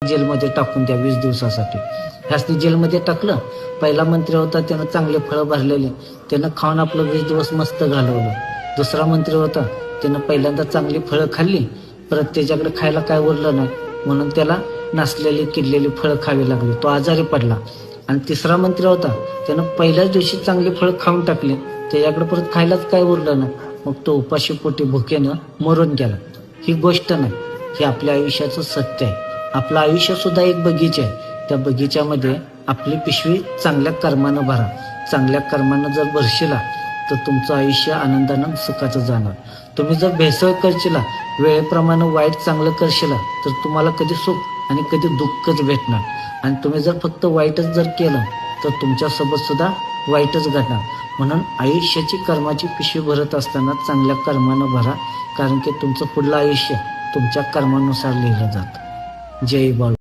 जेलमध्ये टाकून द्या 20 दिवसासाठी. ह्यासनी जेलमध्ये टाकलं. पहिला मंत्री होता त्यानं चांगले फळं भरलेले, त्यानं खाऊन आपलं 20 दिवस मस्त घालवलं. दुसरा मंत्री होता त्यानं पहिल्यांदा चांगली फळं खाल्ली, परत त्याच्याकडे खायला काय उरलं नाही म्हणून त्याला नासलेली किडलेली फळं खावी लागली, तो आजारी पडला. आणि तिसरा मंत्री होता त्यानं पहिल्याच दिवशी चांगली फळं खाऊन टाकली, त्याच्याकडे परत खायलाच काय उरलं नाही, मग तो उपाशी पोटी भुकेनं मरून गेला. ही गोष्ट नाही, हे आपल्या आयुष्याचं सत्य आहे. आपलं आयुष्य सुद्धा एक बगीचा आहे. त्या बगीच्यामध्ये आपली पिशवी चांगल्या कर्मानं भरा. चांगल्या कर्मानं जर भरशिला तर तुमचं आयुष्य आनंदानं सुखाचं जाणार. तुम्ही जर भेसळ करशिला, वेळेप्रमाणे वाईट चांगलं करशिला तर तुम्हाला कधी सुख आणि कधी दुःखच भेटणार. आणि तुम्ही जर फक्त वाईटच जर केलं तर तुमच्यासोबत सुद्धा वाईटच घडणार. म्हणून आयुष्याची कर्माची पिशवी भरत असताना चांगल्या कर्मानं भरा, कारण की तुमचं पुढलं आयुष्य तुमच्या कर्मानुसार लिहिलं जातं. जय बाळू.